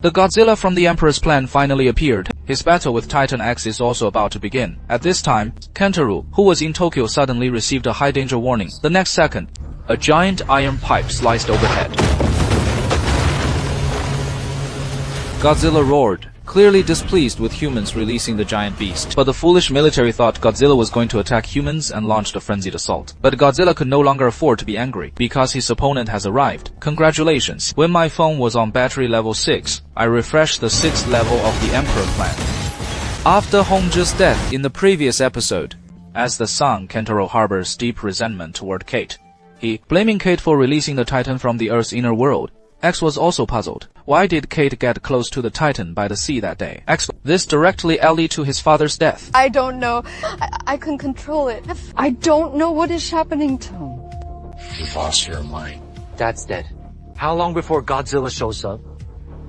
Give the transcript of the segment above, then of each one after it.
The Godzilla from the Emperor's plan finally appeared. His battle with Titan X is also about to begin. At this time, Kentaro, who was in Tokyo, suddenly received a high danger warning. The next second, a giant iron pipe sliced overhead. Godzilla roared, clearly displeased with humans releasing the giant beast. But the foolish military thought Godzilla was going to attack humans and launched a frenzied assault. But Godzilla could no longer afford to be angry, because his opponent has arrived. Congratulations. When my phone was on battery level 6, I refreshed the 6th level of the Emperor plan. After Hongzhi's death in the previous episode, as the son, Kentaro harbors deep resentment toward Kate. He, blaming Kate for releasing the Titan from the Earth's inner world. X was also puzzled. Why did Kate get close to the Titan by the sea that day? X, this directly lead to his father's death. I don't know. I couldn't control it. I don't know what is happening to him. You've lost your mind. Dad's dead. How long before Godzilla shows up?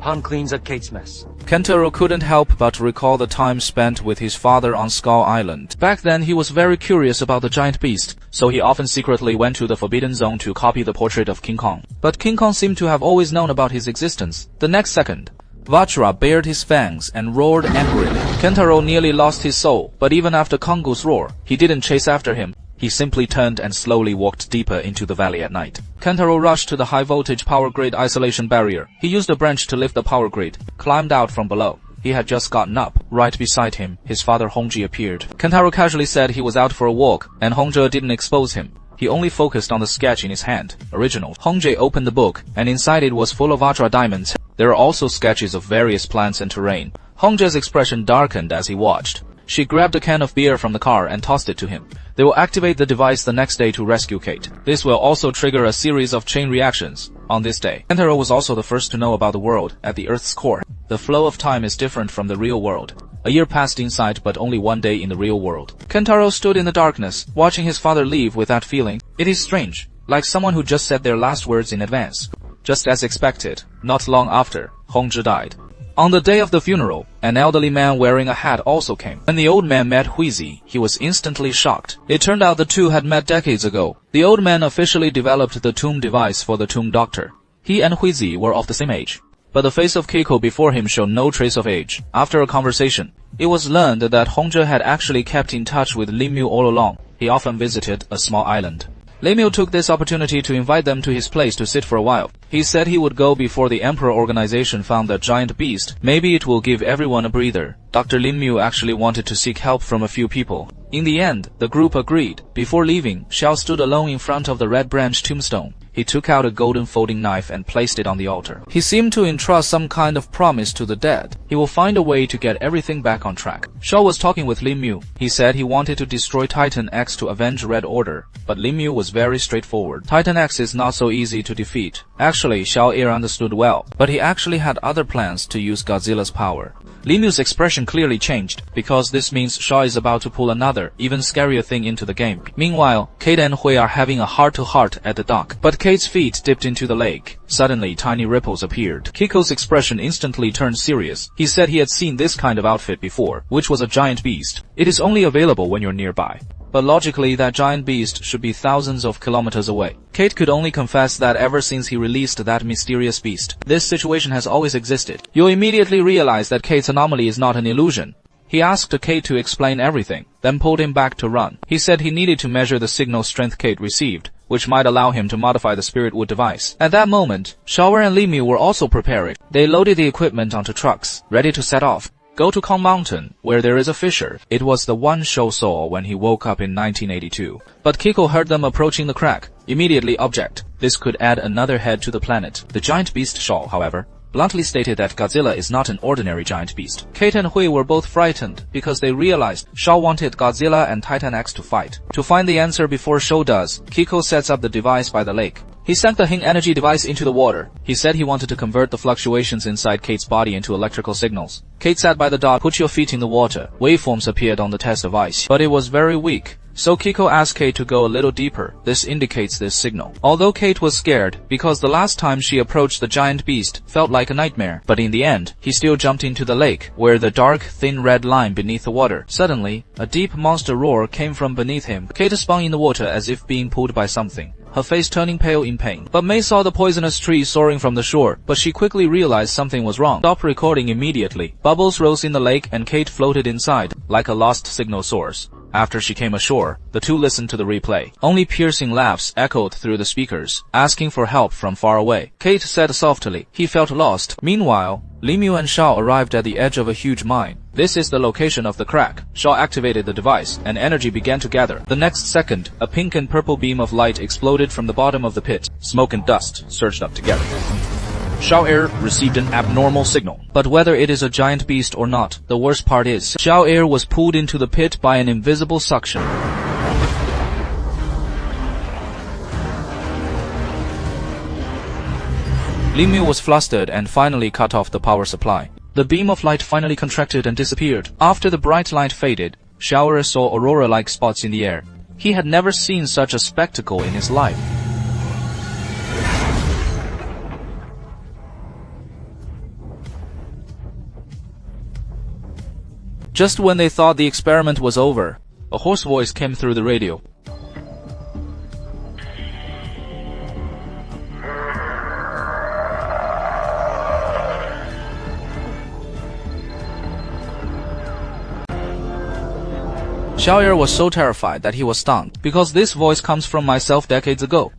Han cleans up Kate's mess. Kentaro couldn't help but recall the time spent with his father on Skull Island. Back then he was very curious about the giant beast, so he often secretly went to the Forbidden Zone to copy the portrait of King Kong. But King Kong seemed to have always known about his existence. The next second, Vajra bared his fangs and roared angrily. Kentaro nearly lost his soul, but even after Kongo's roar, he didn't chase after him. He simply turned and slowly walked deeper into the valley at night. Kentaro rushed to the high-voltage power grid isolation barrier. He used a branch to lift the power grid, climbed out from below. He had just gotten up. Right beside him, his father Hongzhi appeared. Kentaro casually said he was out for a walk, and Hongzhi didn't expose him. He only focused on the sketch in his hand, original. Hongzhi opened the book, and inside it was full of Vajra diamonds. There are also sketches of various plants and terrain. Hongzhi's expression darkened as he watched. She grabbed a can of beer from the car and tossed it to him. They will activate the device the next day to rescue Kate. This will also trigger a series of chain reactions. On this day, Kentaro was also the first to know about the world at the Earth's core. The flow of time is different from the real world. A year passed inside, but only one day in the real world. Kentaro stood in the darkness, watching his father leave with that feeling. It is strange, like someone who just said their last words in advance. Just as expected, not long after, Hongzhi died. On the day of the funeral, an elderly man wearing a hat also came. When the old man met Huizi, he was instantly shocked. It turned out the two had met decades ago. The old man officially developed the tomb device for the tomb doctor. He and Huizi were of the same age. But the face of Keiko before him showed no trace of age. After a conversation, it was learned that Hongzhi had actually kept in touch with Linmu all along. He often visited a small island. Linmu took this opportunity to invite them to his place to sit for a while. He said he would go before the Emperor organization found that giant beast. Maybe it will give everyone a breather. Dr. Linmu actually wanted to seek help from a few people. In the end, the group agreed. Before leaving, Xiao stood alone in front of the red branch tombstone. He took out a golden folding knife and placed it on the altar. He seemed to entrust some kind of promise to the dead. He will find a way to get everything back on track. Xiao was talking with Linmu. He said he wanted to destroy Titan X to avenge Red Order. But Linmu was very straightforward. Titan X is not so easy to defeat. Actually, Xiao Er understood well. But he actually had other plans to use Godzilla's power. Linmu's expression clearly changed, because this means Shaw is about to pull another, even scarier thing into the game. Meanwhile, Kate and Hui are having a heart-to-heart at the dock. But Kate's feet dipped into the lake. Suddenly, tiny ripples appeared. Kiko's expression instantly turned serious. He said he had seen this kind of outfit before, which was a giant beast. It is only available when you're nearby. But logically, that giant beast should be thousands of kilometers away. Kate could only confess that ever since he released that mysterious beast, this situation has always existed. You'll immediately realize that Kate's anomaly is not an illusion. He asked Kate to explain everything, then pulled him back to run. He said he needed to measure the signal strength Kate received, which might allow him to modify the Spirit Wood device. At that moment, Xiaoer and Linmu were also preparing. They loaded the equipment onto trucks, ready to set off. Go to Kong Mountain, where there is a fissure. It was the one Shou saw when he woke up in 1982. But Kiko heard them approaching the crack. Immediately object. This could add another head to the planet. The giant beast Shou, however, bluntly stated that Godzilla is not an ordinary giant beast. Kate and Hui were both frightened because they realized Shao wanted Godzilla and Titan X to fight. To find the answer before Shou does, Kiko sets up the device by the lake. He sank the Hing energy device into the water. He said he wanted to convert the fluctuations inside Kate's body into electrical signals. Kate sat by the dock. Put your feet in the water. Waveforms appeared on the test device, but it was very weak. So Kiko asked Kate to go a little deeper. This indicates this signal. Although Kate was scared, because the last time she approached the giant beast felt like a nightmare. But in the end, he still jumped into the lake, where the dark, thin red line beneath the water. Suddenly, a deep monster roar came from beneath him. Kate spun in the water as if being pulled by something. her face turning pale in pain. But May saw the poisonous tree soaring from the shore, but she quickly realized something was wrong. Stopped recording immediately. Bubbles rose in the lake and Kate floated inside, like a lost signal source. After she came ashore, the two listened to the replay. Only piercing laughs echoed through the speakers, asking for help from far away. Kate said softly, he felt lost. Meanwhile, Li Miu and Shao arrived at the edge of a huge mine. This is the location of the crack. Shao activated the device, and energy began to gather. The next second, a pink and purple beam of light exploded from the bottom of the pit. Smoke and dust surged up together. Shao Air received an abnormal signal. But whether it is a giant beast or not, the worst part is, Shao Air was pulled into the pit by an invisible suction. Li Miu was flustered and finally cut off the power supply. The beam of light finally contracted and disappeared. After the bright light faded, Shao Air saw aurora-like spots in the air. He had never seen such a spectacle in his life. Just when they thought the experiment was over, a hoarse voice came through the radio. Xiao'er was so terrified that he was stunned, because this voice comes from myself decades ago.